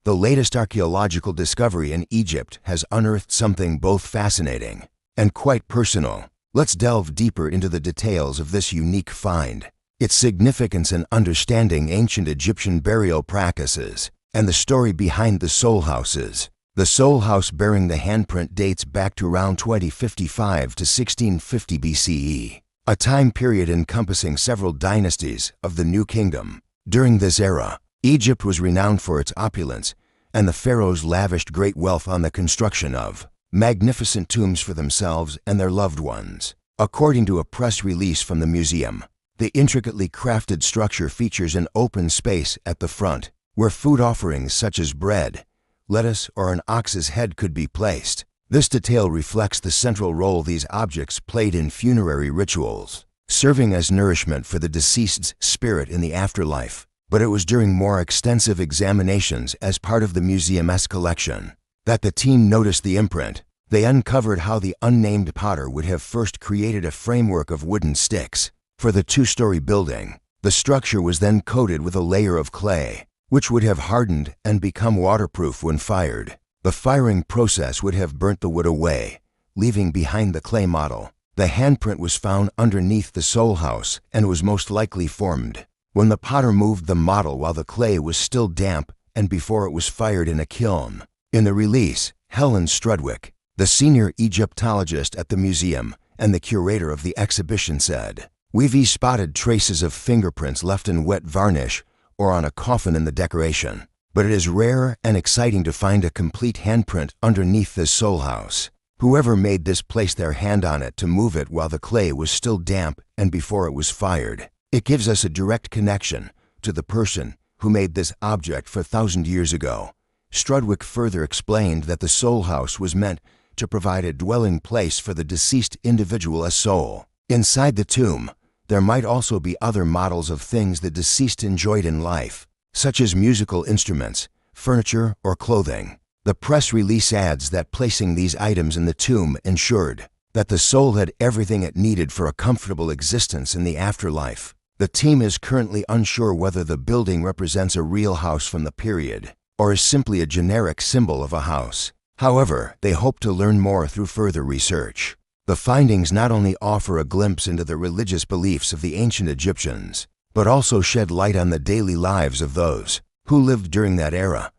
The latest archaeological discovery in Egypt has unearthed something both fascinating and quite personal. Let's delve deeper into the details of this unique find, its significance in understanding ancient Egyptian burial practices, and the story behind the soul houses. The soul house bearing the handprint dates back to around 2055 to 1650 BCE, a time period encompassing several dynasties of the New Kingdom. During this era, Egypt was renowned for its opulence, and the pharaohs lavished great wealth on the construction of magnificent tombs for themselves and their loved ones. According to a press release from the museum, the intricately crafted structure features an open space at the front, where food offerings such as bread, lettuce, or an ox's head could be placed. This detail reflects the central role these objects played in funerary rituals, serving as nourishment for the deceased's spirit in the afterlife. But it was during more extensive examinations as part of the museum's collection that the team noticed the imprint. They uncovered how the unnamed potter would have first created a framework of wooden sticks for the two-story building. The structure was then coated with a layer of clay, which would have hardened and become waterproof when fired. The firing process would have burnt the wood away, leaving behind the clay model. The handprint was found underneath the soul house and was most likely formed when the potter moved the model while the clay was still damp and before it was fired in a kiln. In the release, Helen Strudwick, the senior Egyptologist at the museum and the curator of the exhibition, said, "We've spotted traces of fingerprints left in wet varnish or on a coffin in the decoration, but it is rare and exciting to find a complete handprint underneath this soul house. Whoever made this placed their hand on it to move it while the clay was still damp and before it was fired. It gives us a direct connection to the person who made this object 4,000 years ago." Strudwick further explained that the soul house was meant to provide a dwelling place for the deceased individual as soul. Inside the tomb, there might also be other models of things the deceased enjoyed in life, such as musical instruments, furniture, or clothing. The press release adds that placing these items in the tomb ensured that the soul had everything it needed for a comfortable existence in the afterlife. The team is currently unsure whether the building represents a real house from the period or is simply a generic symbol of a house. However, they hope to learn more through further research. The findings not only offer a glimpse into the religious beliefs of the ancient Egyptians, but also shed light on the daily lives of those who lived during that era.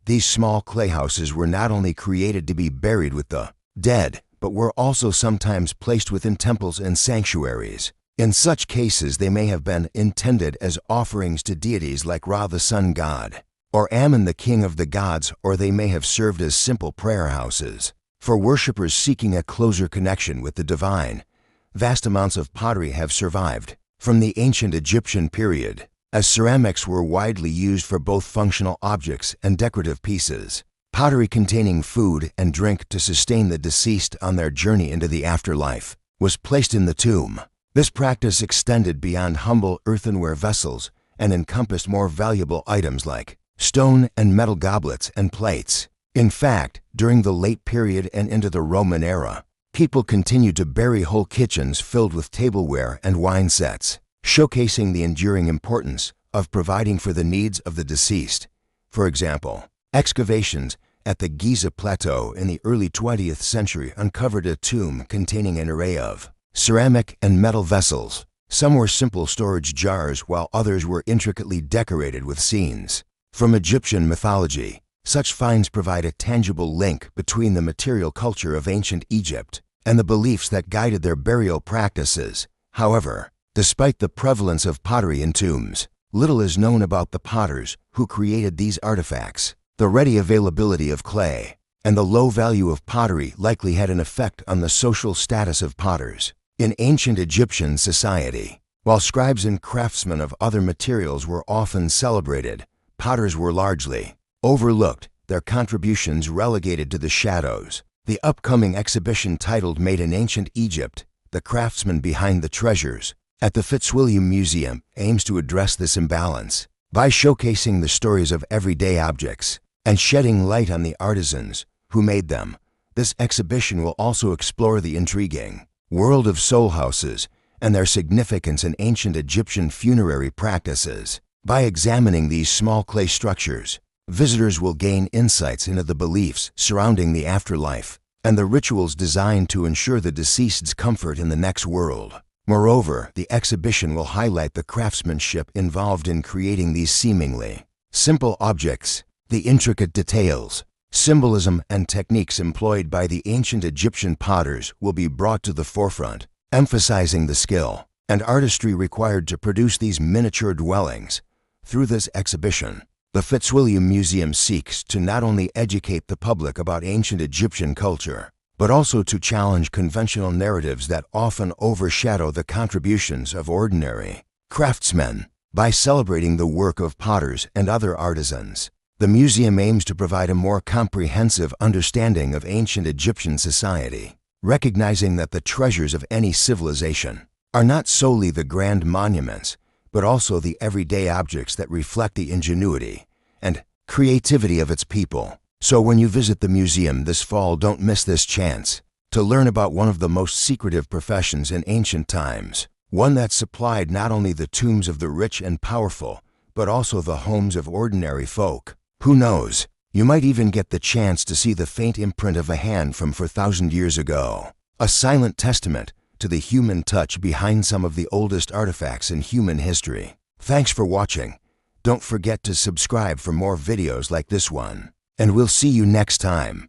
These small clay houses were not only created to be buried with the dead, but were also sometimes placed within temples and sanctuaries. In such cases, they may have been intended as offerings to deities like Ra, the sun god, or Ammon, the king of the gods, or they may have served as simple prayer houses for worshippers seeking a closer connection with the divine. Vast amounts of pottery have survived from the ancient Egyptian period, as ceramics were widely used for both functional objects and decorative pieces. Pottery containing food and drink to sustain the deceased on their journey into the afterlife was placed in the tomb. This practice extended beyond humble earthenware vessels and encompassed more valuable items like stone and metal goblets and plates. In fact, during the late period and into the Roman era, people continued to bury whole kitchens filled with tableware and wine sets, showcasing the enduring importance of providing for the needs of the deceased. For example, excavations at the Giza Plateau in the early 20th century uncovered a tomb containing an array of ceramic and metal vessels. Some were simple storage jars, while others were intricately decorated with scenes from Egyptian mythology. Such finds provide a tangible link between the material culture of ancient Egypt and the beliefs that guided their burial practices. However, despite the prevalence of pottery in tombs, little is known about the potters who created these artifacts. The ready availability of clay and the low value of pottery likely had an effect on the social status of potters. In ancient Egyptian society, while scribes and craftsmen of other materials were often celebrated, potters were largely overlooked, their contributions relegated to the shadows. The upcoming exhibition, titled "Made in Ancient Egypt: The Craftsmen Behind the Treasures," at the Fitzwilliam Museum, aims to address this imbalance by showcasing the stories of everyday objects and shedding light on the artisans who made them. This exhibition will also explore the intriguing world of soul houses and their significance in ancient Egyptian funerary practices. By examining these small clay structures, Visitors will gain insights into the beliefs surrounding the afterlife and the rituals designed to ensure the deceased's comfort in the next world. Moreover, the exhibition will highlight the craftsmanship involved in creating these seemingly simple objects, the intricate details, symbolism, and techniques employed by the ancient Egyptian potters will be brought to the forefront, emphasizing the skill and artistry required to produce these miniature dwellings. Through this exhibition, the Fitzwilliam Museum seeks to not only educate the public about ancient Egyptian culture, but also to challenge conventional narratives that often overshadow the contributions of ordinary craftsmen. By celebrating the work of potters and other artisans, the museum aims to provide a more comprehensive understanding of ancient Egyptian society, recognizing that the treasures of any civilization are not solely the grand monuments, but also the everyday objects that reflect the ingenuity and creativity of its people. So when you visit the museum this fall, don't miss this chance to learn about one of the most secretive professions in ancient times, one that supplied not only the tombs of the rich and powerful, but also the homes of ordinary folk. Who knows, you might even get the chance to see the faint imprint of a hand from 4,000 years ago, a silent testament to the human touch behind some of the oldest artifacts in human history. Thanks for watching. Don't forget to subscribe for more videos like this one. And we'll see you next time.